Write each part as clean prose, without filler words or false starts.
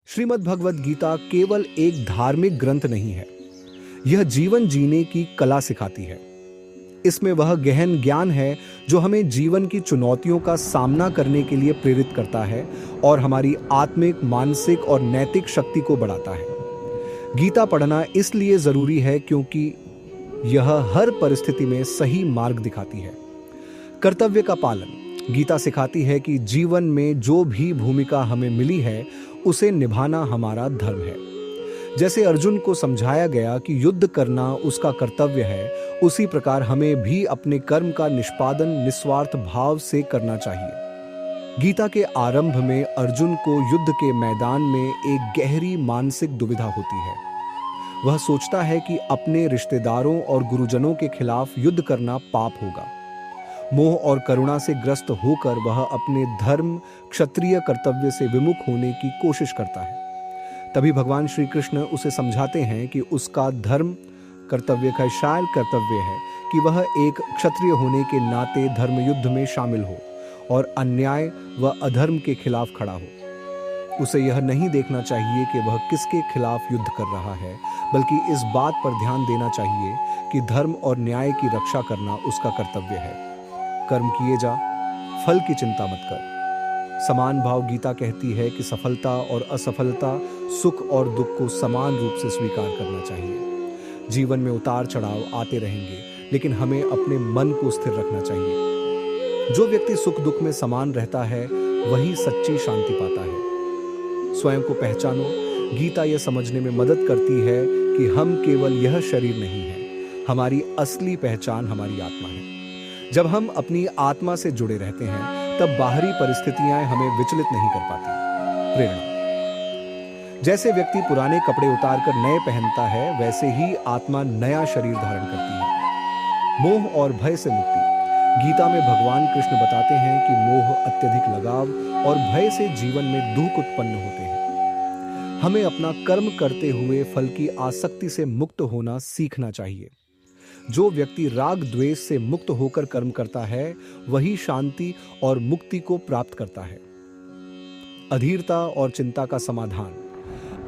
श्रीमद् भगवद गीता केवल एक धार्मिक ग्रंथ नहीं है। यह जीवन जीने की कला सिखाती है। इसमें वह गहन ज्ञान है जो हमें जीवन की चुनौतियों का सामना करने के लिए प्रेरित करता है और हमारी आत्मिक, मानसिक और नैतिक शक्ति को बढ़ाता है। गीता पढ़ना इसलिए जरूरी है क्योंकि यह हर परिस्थिति में सही मार्ग दिखाती है। कर्तव्य का पालन। गीता सिखाती है कि जीवन में जो भी भूमिका हमें मिली है उसे निभाना हमारा धर्म है। जैसे अर्जुन को समझाया गया कि युद्ध करना उसका कर्तव्य है, उसी प्रकार हमें भी अपने कर्म का निष्पादन निस्वार्थ भाव से करना चाहिए। गीता के आरंभ में अर्जुन को युद्ध के मैदान में एक गहरी मानसिक दुविधा होती है। वह सोचता है कि अपने रिश्तेदारों और गुरुजनों के खिलाफ युद्ध करना पाप होगा। मोह और करुणा से ग्रस्त होकर वह अपने धर्म, क्षत्रिय कर्तव्य से विमुख होने की कोशिश करता है। तभी भगवान श्री कृष्ण उसे समझाते हैं कि उसका धर्म कर्तव्य का शायल कर्तव्य है कि वह एक क्षत्रिय होने के नाते धर्म युद्ध में शामिल हो और अन्याय व अधर्म के खिलाफ खड़ा हो। उसे यह नहीं देखना चाहिए कि वह किसके खिलाफ युद्ध कर रहा है, बल्कि इस बात पर ध्यान देना चाहिए कि धर्म और न्याय की रक्षा करना उसका कर्तव्य है। कर्म किए जा, फल की चिंता मत कर। समान भाव गीता कहती है कि सफलता और असफलता, सुख और दुख को समान रूप से स्वीकार करना चाहिए। जीवन में उतार चढ़ाव आते रहेंगे, लेकिन हमें अपने मन को स्थिर रखना चाहिए। जो व्यक्ति सुख दुख में समान रहता है वही सच्ची शांति पाता है। स्वयं को पहचानो। गीता यह समझने में मदद करती है कि हम केवल यह शरीर नहीं है, हमारी असली पहचान हमारी आत्मा है। जब हम अपनी आत्मा से जुड़े रहते हैं तब बाहरी परिस्थितियां हमें विचलित नहीं कर पाती। प्रेरणा। जैसे व्यक्ति पुराने कपड़े उतारकर नए पहनता है, वैसे ही आत्मा नया शरीर धारण करती है। मोह और भय से मुक्ति। गीता में भगवान कृष्ण बताते हैं कि मोह, अत्यधिक लगाव और भय से जीवन में दुख उत्पन्न होते हैं। हमें अपना कर्म करते हुए फल की आसक्ति से मुक्त होना सीखना चाहिए। जो व्यक्ति राग द्वेष से मुक्त होकर कर्म करता है वही शांति और मुक्ति को प्राप्त करता है। अधीरता और चिंता का समाधान।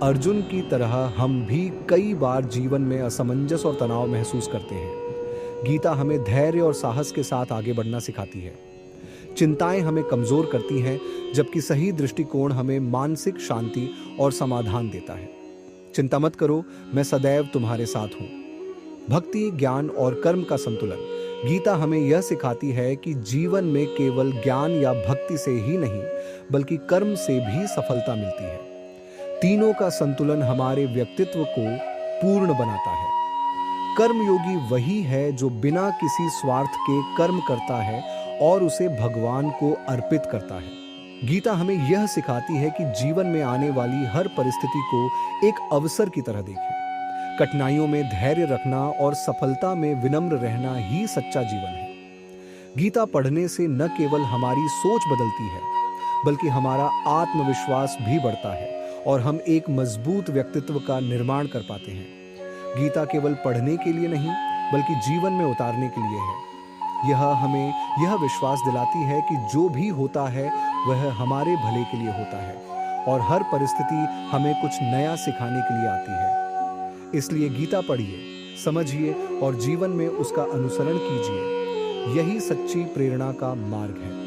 अर्जुन की तरह हम भी कई बार जीवन में असमंजस और तनाव महसूस करते हैं। गीता हमें धैर्य और साहस के साथ आगे बढ़ना सिखाती है। चिंताएं हमें कमजोर करती हैं, जबकि सही दृष्टिकोण हमें मानसिक शांति और समाधान देता है। चिंता मत करो, मैं सदैव तुम्हारे साथ हूं। भक्ति, ज्ञान और कर्म का संतुलन। गीता हमें यह सिखाती है कि जीवन में केवल ज्ञान या भक्ति से ही नहीं, बल्कि कर्म से भी सफलता मिलती है। तीनों का संतुलन हमारे व्यक्तित्व को पूर्ण बनाता है। कर्मयोगी वही है जो बिना किसी स्वार्थ के कर्म करता है और उसे भगवान को अर्पित करता है। गीता हमें यह सिखाती है कि जीवन में आने वाली हर परिस्थिति को एक अवसर की तरह देखें। कठिनाइयों में धैर्य रखना और सफलता में विनम्र रहना ही सच्चा जीवन है। गीता पढ़ने से न केवल हमारी सोच बदलती है, बल्कि हमारा आत्मविश्वास भी बढ़ता है और हम एक मजबूत व्यक्तित्व का निर्माण कर पाते हैं। गीता केवल पढ़ने के लिए नहीं, बल्कि जीवन में उतारने के लिए है। यह हमें यह विश्वास दिलाती है कि जो भी होता है वह हमारे भले के लिए होता है और हर परिस्थिति हमें कुछ नया सिखाने के लिए आती है। इसलिए गीता पढ़िए, समझिए और जीवन में उसका अनुसरण कीजिए। यही सच्ची प्रेरणा का मार्ग है।